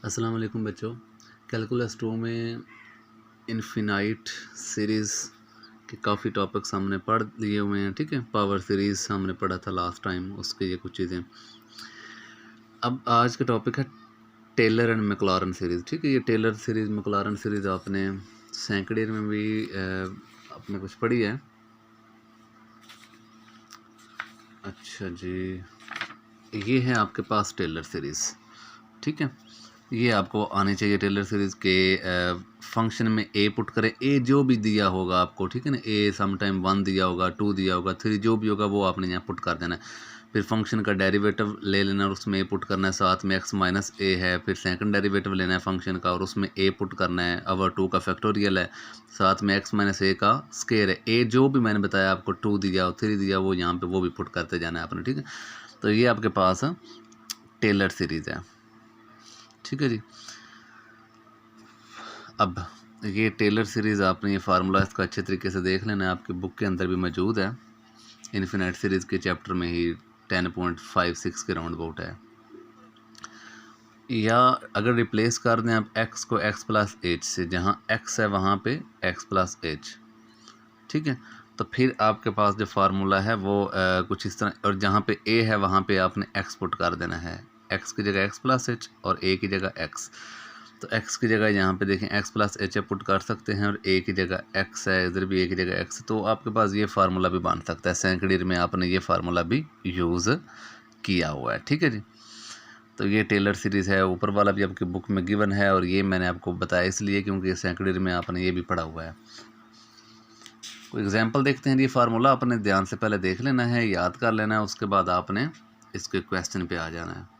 अस्सलाम वालेकुम बच्चों। कैलकुलस 2 में इनफिनाइट सीरीज़ के काफ़ी टॉपिक्स हमने पढ़ लिए हुए हैं। ठीक है, पावर सीरीज़ हमने पढ़ा था लास्ट टाइम, उसके ये कुछ चीज़ें। अब आज का टॉपिक है टेलर एंड मैक्लॉरन सीरीज़। ठीक है, ये टेलर सीरीज़ मैक्लॉरन सीरीज़ आपने सेकेंड ईयर में भी आपने कुछ पढ़ी है। अच्छा जी, ये है आपके पास टेलर सीरीज़। ठीक है, ये आपको आनी चाहिए टेलर सीरीज़ के फंक्शन में ए पुट करें। ए जो भी दिया होगा आपको, ठीक है ना, ए समटाइम 1 दिया होगा, 2 दिया होगा, 3 जो भी होगा वो आपने यहाँ पुट कर देना है। फिर फंक्शन का डेरिवेटिव ले लेना और उसमें ए पुट करना है, साथ में एक्स माइनस ए है। फिर सेकंड डेरिवेटिव लेना है फंक्शन का और उसमें ए पुट करना है, अवर 2 का फैक्टोरियल है, साथ में एक्स माइनस ए का स्केयर है। ए जो भी मैंने बताया आपको, 2 दिया और 3 दिया, वो यहाँ पर वो भी पुट करते जाना है आपने। ठीक है, तो ये आपके पास टेलर सीरीज़ है। ठीक है जी, अब ये टेलर सीरीज़ आपने ये फार्मूला इसका अच्छे तरीके से देख लेना है, आपकी बुक के अंदर भी मौजूद है। इन्फिनाइट सीरीज़ के चैप्टर में ही 10.56 के राउंड अबाउट है। या अगर रिप्लेस कर दें आप x को x प्लस एच से, जहाँ x है वहाँ पे x प्लस एच। ठीक है, तो फिर आपके पास जो फार्मूला है वो कुछ इस तरह, और जहाँ पे a है वहाँ पे आपने x पुट कर देना है। x की जगह x प्लस एच और a की जगह x। तो x की जगह यहाँ पे देखें x प्लस एच पुट कर सकते हैं और a की जगह x है, इधर भी a की जगह x। तो आपके पास ये फार्मूला भी बन सकता है। सेकंड ईयर में आपने ये फार्मूला भी यूज़ किया हुआ है। ठीक है जी, तो ये टेलर सीरीज़ है, ऊपर वाला भी आपकी बुक में गिवन है और ये मैंने आपको बताया इसलिए क्योंकि सेकंड ईयर में आपने ये भी पढ़ा हुआ है। कोई एग्जाम्पल देखते हैं। ये फार्मूला आपने ध्यान से पहले देख लेना है, याद कर लेना है, उसके बाद आपने इसके क्वेश्चन पे आ जाना है।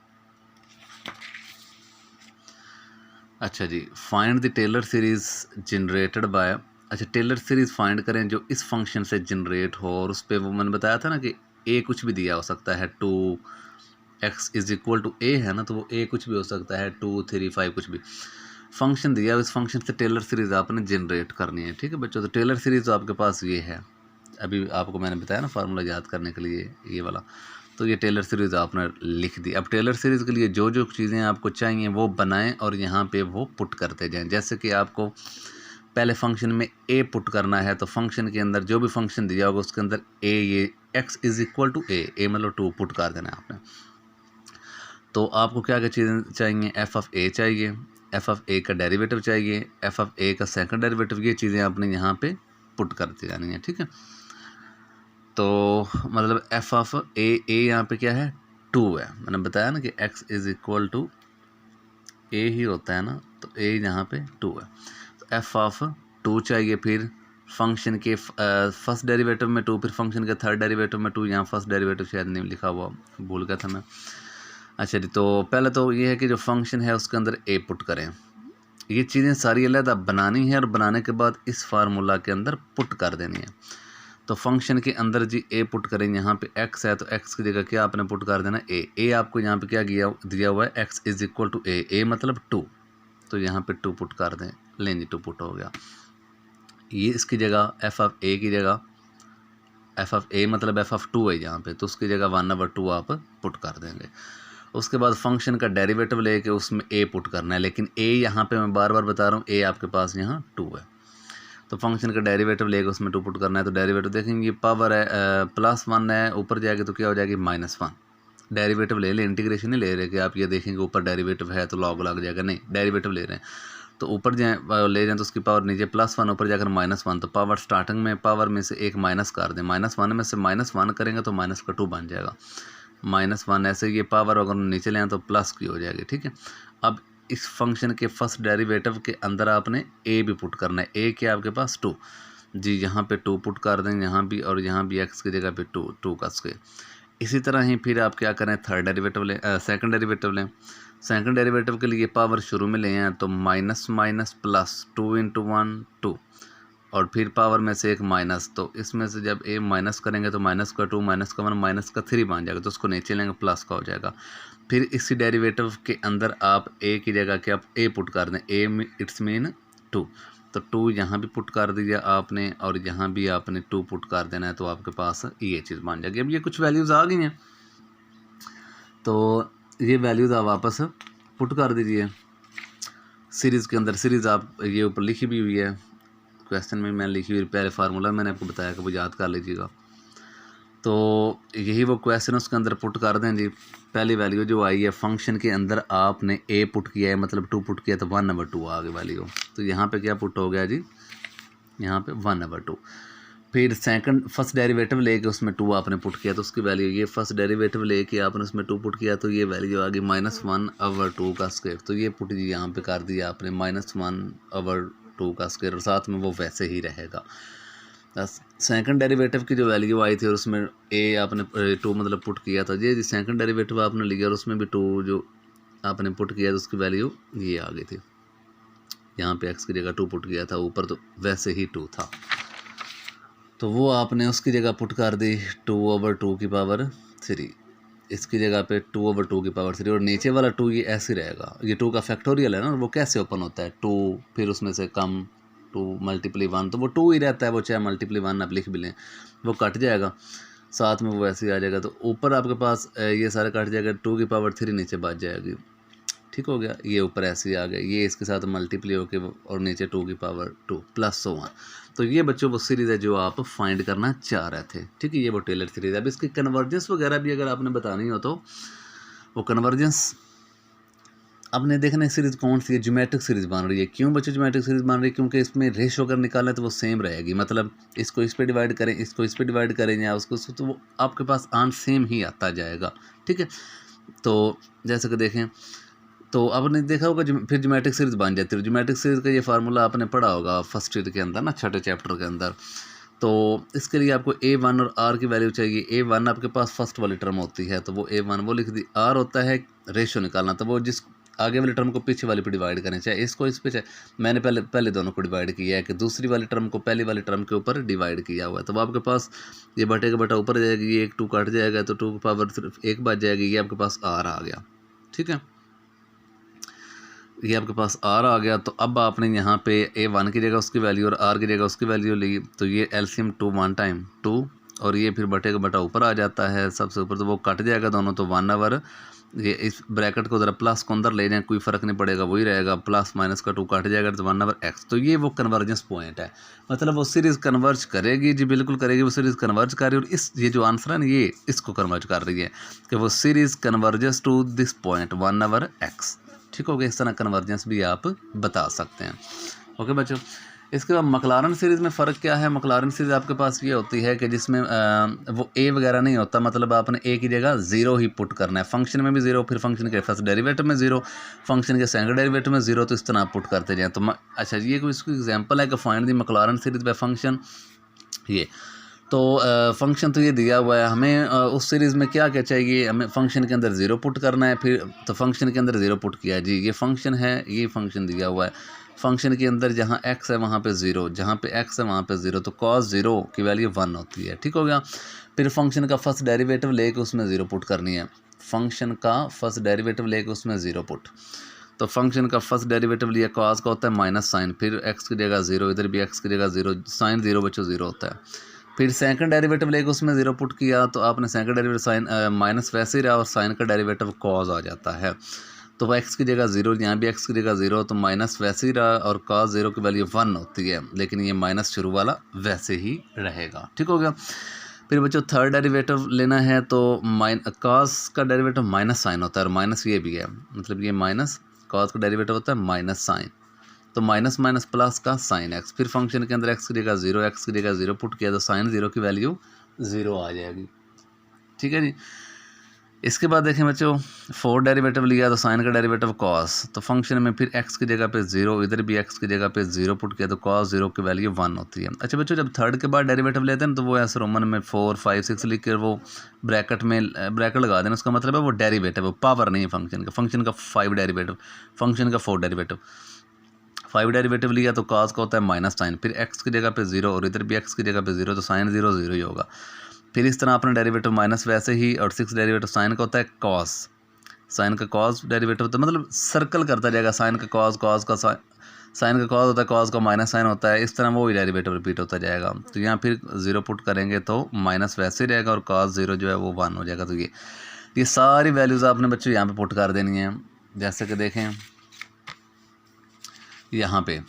अच्छा जी, find the Taylor series generated by. अच्छा, टेलर सीरीज़ फाइंड करें जो इस फंक्शन से जनरेट हो, और उस पर वो मैंने बताया था ना कि ए कुछ भी दिया हो सकता है। 2x इज इक्वल टू ए है ना, तो वो ए कुछ भी हो सकता है, 2, 3, 5 कुछ भी फंक्शन दिया, इस फंक्शन से टेलर सीरीज़ आपने जनरेट करनी है। ठीक है बच्चों, तो टेलर सीरीज़ आपके पास ये है। अभी आपको मैंने बताया ना फार्मूला याद करने के लिए ये वाला, तो ये टेलर सीरीज़ आपने लिख दी। अब टेलर सीरीज़ के लिए जो जो चीज़ें आपको चाहिए वो बनाएं और यहाँ पे वो पुट करते जाएं। जैसे कि आपको पहले फंक्शन में ए पुट करना है, तो फंक्शन के अंदर जो भी फंक्शन दिया होगा उसके अंदर ए, ये x इज़ इक्वल टू ए मतलब 2 पुट कर देना है आपने। तो आपको क्या क्या चीज़ें चाहिए, एफ ऑफ ए चाहिए, एफ ऑफ ए का डेरिवेटिव चाहिए, एफ ऑफ ए का सेकंड डेरिवेटिव, ये चीज़ें आपने यहाँ पे पुट करती जानी है। ठीक है, तो मतलब एफ ऑफ ए, यहाँ पे क्या है, 2 है। मैंने बताया ना कि x इज़ इक्वल टू ए ही होता है ना, तो a यहाँ पे 2 है, तो एफ ऑफ 2 चाहिए। फिर फंक्शन के फर्स्ट डेरिवेटिव में 2, फिर फंक्शन के थर्ड डेरिवेटिव में 2। यहाँ फर्स्ट डेरिवेटिव शायद नहीं लिखा हुआ, भूल गया था मैं। अच्छा जी, तो पहले तो ये है कि जो फंक्शन है उसके अंदर a पुट करें। ये चीज़ें सारी अलग बनानी है और बनाने के बाद इस फार्मूला के अंदर पुट कर देनी है। तो फंक्शन के अंदर जी ए पुट करें, यहाँ पे x है तो x की जगह क्या आपने पुट कर देना, ए आपको यहाँ पे क्या दिया हुआ है, x इज़ इक्वल टू ए मतलब 2, तो यहाँ पे 2 पुट कर दें, लें जी 2 पुट हो गया। ये इसकी जगह एफ ऑफ ए की जगह, एफ ऑफ ए मतलब एफ ऑफ 2 है यहाँ पे, तो उसकी जगह 1/2 आप पुट कर देंगे। उसके बाद फंक्शन का डेरिवेटिव लेके उसमें ए पुट करना है, लेकिन ए यहाँ पे मैं बार बार बता रहा हूँ, ए आपके पास यहाँ 2 है, तो फंक्शन का डेरिवेटिव लेकर उसमें 2 पुट करना है। तो डेरिवेटिव देखेंगे पावर है +1 है, ऊपर जाएगी तो क्या हो जाएगी -1। डेरिवेटिव ले लें, इंटीग्रेशन नहीं ले रहे कि आप ये देखेंगे ऊपर डेरिवेटिव है तो लॉग लग जाएगा, नहीं, डेरिवेटिव ले रहे हैं तो ऊपर जाए ले जाएँ तो उसकी पावर नीचे +1, ऊपर जाकर -1। तो पावर स्टार्टिंग में पावर में से एक माइनस कर दें, -1 में से -1 करेंगे तो -2 बन जाएगा, -1। ऐसे ये पावर अगर नीचे ले आए तो प्लस की हो जाएगी। ठीक है, अब इस फंक्शन के फर्स्ट डेरिवेटिव के अंदर आपने ए भी पुट करना है। ए क्या आपके पास 2 जी, यहाँ पे 2 पुट कर दें, यहाँ भी और यहाँ भी x की जगह पे 2 का स्क्वायर। इसी तरह ही फिर आप क्या करें, थर्ड डेरिवेटिव लें, सेकंड डेरिवेटिव लें। सेकंड डेरिवेटिव के लिए पावर शुरू में ले आए तो माइनस माइनस प्लस 2 × 1 2, और फिर पावर में से एक माइनस, तो इसमें से जब ए माइनस करेंगे तो -2 -1 -3 बन जाएगा, तो उसको नीचे लेंगे प्लस का हो जाएगा। फिर इसी डेरिवेटिव के अंदर आप ए की जगह के आप ए पुट कर दें, ए इट्स मीन 2, तो 2 यहाँ भी पुट कर दिया आपने और यहाँ भी आपने 2 पुट कर देना है, तो आपके पास ये चीज़ बन जाएगी। अब ये कुछ वैल्यूज़ आ गई हैं, तो ये वैल्यूज़ आप वापस पुट कर दीजिए। सीरीज़ के अंदर सीरीज़ आप ये ऊपर लिखी भी हुई है, क्वेश्चन में मैंने लिखी हुई, पहले फार्मूला मैंने आपको बताया कि वो याद कर लीजिएगा। तो यही वो क्वेश्चन उसके अंदर पुट कर दें जी। पहली वैल्यू जो आई है फंक्शन के अंदर आपने ए पुट किया है, मतलब 2 पुट किया तो 1/2 आ गई वैल्यू। तो यहाँ पे क्या पुट हो गया जी, यहाँ पे 1/2। फिर सेकंड फर्स्ट डेरिवेटिव लेके उसमें 2 आपने पुट किया तो उसकी वैल्यू ये, फर्स्ट डेरिवेटिव लेके आपने उसमें 2 पुट किया तो ये वैल्यू आ गई -1/2 का स्क्वायर। तो ये पुट जी यहाँ पे कर दिया आपने -1/2 का स्क्वायर, और साथ में वो वैसे ही रहेगा। सेकंड डेरिवेटिव की जो वैल्यू आई थी और उसमें ए आपने 2 मतलब पुट किया था, ये सेकंड डेरिवेटिव आपने लिया और उसमें भी 2 जो आपने पुट किया तो उसकी वैल्यू ये आ गई थी। यहाँ पे x की जगह 2 पुट किया था, ऊपर तो वैसे ही 2 था, तो वो आपने उसकी जगह पुट कर दी 2/2 की पावर 3, इसकी जगह पे 2/2 की पावर 3, और नीचे वाला 2 ये ऐसे रहेगा। ये 2 का फैक्टोरियल है ना, वो कैसे ओपन होता है, 2 फिर उसमें से कम 2 मल्टीप्ली 1, तो वो 2 ही रहता है, वो चाहे मल्टीप्ली 1 आप लिख भी लें, वो कट जाएगा, साथ में वो ऐसे ही आ जाएगा। तो ऊपर आपके पास ये सारा कट जाएगा, 2 की पावर 3 नीचे बच जाएगी, ठीक हो गया। ये ऊपर ऐसे ही आ गया, ये इसके साथ मल्टीप्ली होके और नीचे 2 की पावर 2 प्लस 1। तो ये बच्चों वो सीरीज़ है जो आप फाइंड करना चाह रहे थे, ठीक है। ये वो टेलर सीरीज़ है। अब इसकी कन्वर्जेंस वगैरह भी अगर आपने बतानी हो तो वो कन्वर्जेंस आपने देखना है सीरीज़ कौन सी है, ज्योमेट्रिक सीरीज़ बन रही है। क्यों बच्चों ज्योमेट्रिक सीरीज़ बन रही है, क्योंकि इसमें रेशो अगर निकालें तो वो सेम रहेगी, मतलब इसको इस पे डिवाइड करें, इसको इस पे डिवाइड करें या उसको, तो वो आपके पास आंसर सेम ही आता जाएगा, ठीक है। तो जैसे कि देखें, तो आपने देखा होगा फिर ज्योमेट्रिक सीरीज़ बन जाती है। ज्योमेट्रिक सीरीज़ का ये फार्मूला आपने पढ़ा होगा फर्स्ट ईयर के अंदर ना, छठे चैप्टर के अंदर। तो इसके लिए आपको a1 और r की वैल्यू चाहिए। a1 आपके पास फर्स्ट वाली टर्म होती है तो वो a1 वो लिख दी, r होता है रेशो निकालना, तो वो जिस आगे वाली टर्म को पीछे वाली पे डिवाइड करें, चाहे इसको इस पे, चाहे मैंने पहले दोनों को डिवाइड किया है कि दूसरी वाली टर्म को पहली वाली टर्म के ऊपर डिवाइड किया हुआ है। तो आपके पास ये बटे का बटा ऊपर जाएगी, ये एक 2 कट जाएगा तो 2 की पावर सिर्फ 1 बच जाएगी, ये आपके पास r आ गया, ठीक है। ये आपके पास r आ गया। तो अब आपने यहाँ पे a1 की जगह उसकी वैल्यू और r की जगह उसकी वैल्यू ली, तो ये एलसीएम 2 1 टाइम 2, और ये फिर बटे का बटा ऊपर आ जाता है सबसे ऊपर, तो वो कट जाएगा दोनों, तो 1/, ये इस ब्रैकेट को ज़रा प्लस को अंदर ले जाएं, कोई फ़र्क नहीं पड़ेगा, वही रहेगा, प्लस माइनस का 2 कट जाएगा तो 1/x। तो ये वो कन्वर्जेंस पॉइंट है, मतलब वो सीरीज़ कन्वर्ज करेगी जी, बिल्कुल करेगी, वो सीरीज़ कन्वर्ज कर रही है। और इस ये जो आंसर है ना, ये इसको कन्वर्ज कर रही है कि वो series converges to this point 1/x, ठीक हो गया। इस तरह कन्वर्जेंस भी आप बता सकते हैं, ओके बच्चों। इसके बाद मकलारन सीरीज़ में फ़र्क क्या है, मकलारन सीरीज़ आपके पास ये होती है कि जिसमें वो ए वगैरह नहीं होता, मतलब आपने ए की जगह 0 ही पुट करना है, फंक्शन में भी 0, फिर फंक्शन के फर्स्ट डेरिवेटिव में 0, फंक्शन के सेकंड डेरिवेटिव में 0, तो इस तरह आप पुट करते जाएँ। तो अच्छा, ये कोई इसकी एग्जांपल है कि find the Maclaurin series by function. ये तो फंक्शन तो ये दिया हुआ है हमें, उस सीरीज़ में क्या क्या चाहिए हमें, फंक्शन के अंदर 0 पुट करना है, फिर तो फंक्शन के अंदर 0 पुट किया जी, ये फंक्शन है, ये फंक्शन दिया हुआ है, फंक्शन के अंदर जहाँ x है वहाँ पे 0, जहाँ पे x है वहाँ पे 0, तो cos 0 की वैल्यू 1 होती है, ठीक हो गया। फिर फंक्शन का फर्स्ट डेरिवेटिव लेके उसमें 0 पुट करनी है, फंक्शन का फर्स्ट डेरिवेटिव लेके उसमें 0 पुट, तो फंक्शन का फर्स्ट डेरिवेटिव लिया cos का होता है माइनस साइन, फिर x की जगह 0, इधर भी x की जगह 0, साइन 0 बच्चों 0 होता है। फिर सेकंड डेरिवेटिव लेके उसमें 0 पुट किया, तो आपने सेकंड डेरिवेटिव साइन माइनस वैसे ही रहा और साइन का डेरिवेटिव cos आ जाता है, तो x की जगह 0, यहाँ भी x की जगह 0, तो माइनस वैसे ही रहा और cos 0 की वैल्यू 1 होती है, लेकिन ये माइनस शुरू वाला वैसे ही रहेगा, ठीक हो गया। फिर बच्चों थर्ड डेरिवेटिव लेना है, तो cos का डेरिवेटिव माइनस साइन होता है, और माइनस ये भी है, मतलब ये माइनस cos का डेरिवेटिव होता है माइनस साइन, तो माइनस माइनस प्लस का साइन x, फिर फंक्शन के अंदर x की जगह 0, x की जगह 0 पुट किया तो साइन 0 की वैल्यू 0 आ जाएगी, ठीक है जी। इसके बाद देखें बच्चों, फोर्थ डेरिवेटिव लिया तो साइन का डेरिवेटिव cos, तो फंक्शन में फिर x की जगह पे 0, इधर भी x की जगह पे 0 पुट किया तो cos 0 की वैल्यू 1 होती है। अच्छा बच्चों, जब थर्ड के बाद डेरिवेटिव लेते हैं तो वो ऐसे रोमन में 4 5 6 लिख कर वो ब्रैकेट में ब्रैकेट लगा देना, उसका मतलब है वो डेरिवेटिव, वो पावर नहीं है फंक्शन का 5 डेरिवेटिव, फंक्शन का 4 डेरिवेटिव, 5 डेरिवेटिव लिया तो cos का होता है माइनस साइन, फिर x की जगह पे 0 और इधर भी x की जगह पे 0, तो साइन 0 0 ही होगा। फिर इस तरह अपना डेरिवेटिव माइनस वैसे ही, और 6 डेरिवेटिव साइन का होता है cos, साइन का cos डेरिवेटिव होता है, मतलब सर्कल करता जाएगा, साइन का cos, cos का साइन का cos होता है, cos का माइनस साइन होता है, इस तरह वो ही डेरिवेटिव रिपीट होता जाएगा। तो यहाँ फिर 0 पुट करेंगे तो माइनस वैसे ही रहेगा और cos 0 जो है वो 1 हो जाएगा। तो ये सारी वैल्यूज़ आपने बच्चों यहाँ पे पुट कर देनी है। जैसे कि देखें, यहाँ पे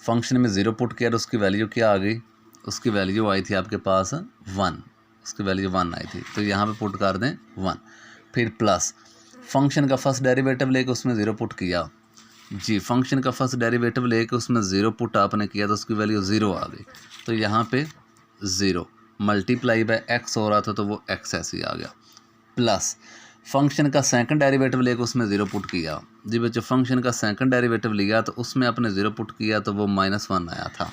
फंक्शन में 0 पुट किया तो उसकी वैल्यू क्या आ गई, उसकी वैल्यू आई थी आपके पास 1, उसकी वैल्यू 1 आई थी, तो यहाँ पे पुट कर दें 1। फिर प्लस फंक्शन का फर्स्ट डेरिवेटिव लेके उसमें 0 पुट किया जी, फंक्शन का फर्स्ट डेरिवेटिव लेके उसमें 0 पुट आपने किया तो उसकी वैल्यू 0 आ गई, तो यहाँ पे 0 मल्टीप्लाई बाय एक्स हो रहा था तो वो एक्स ऐसे ही आ गया। प्लस फंक्शन का सेकंड डेरिवेटिव लेकर उसमें 0 पुट किया जी बच्चों, फंक्शन का सेकंड डेरिवेटिव लिया तो उसमें आपने 0 पुट किया तो वो -1 आया था,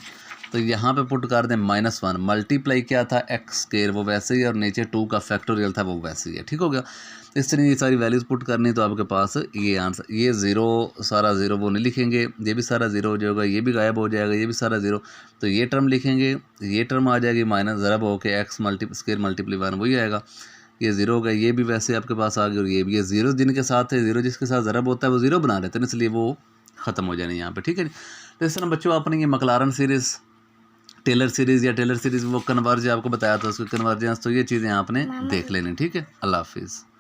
तो यहाँ पे पुट कर दें -1। मल्टीप्लाई क्या था एक्स स्क्वायर वो वैसे ही, और नीचे 2 का फैक्टोरियल था वो वैसे ही है, ठीक हो गया। इस तरह ये सारी वैल्यूज़ पुट करनी तो आपके पास ये आंसर, ये 0 सारा 0 वो नहीं लिखेंगे, ये भी सारा 0 हो जाएगा, ये भी गायब हो जाएगा, ये भी सारा 0, तो ये टर्म लिखेंगे, ये टर्म आ जाएगी माइनस ज़रब होके एक्स स्क्वायर मल्टीप्लाई 1 वही आएगा, ये 0 हो गया, ये भी वैसे आपके पास आ गया, और ये भी, ये 0 जिनके साथ है, 0 जिसके साथ ज़रब होता है वो 0 बना लेते हैं, इसलिए वो ख़त्म हो जाने यहाँ पे, ठीक है जी। तो इस तरह बच्चों आपने ये मैक्लारन सीरीज़, टेलर सीरीज़ या टेलर सीरीज़ वो कन्वर्ज आपको बताया था, उसकी कन्वर्जेंस, तो ये चीज़ें आपने देख लेनी, ठीक है। अल्लाह हाफिज़।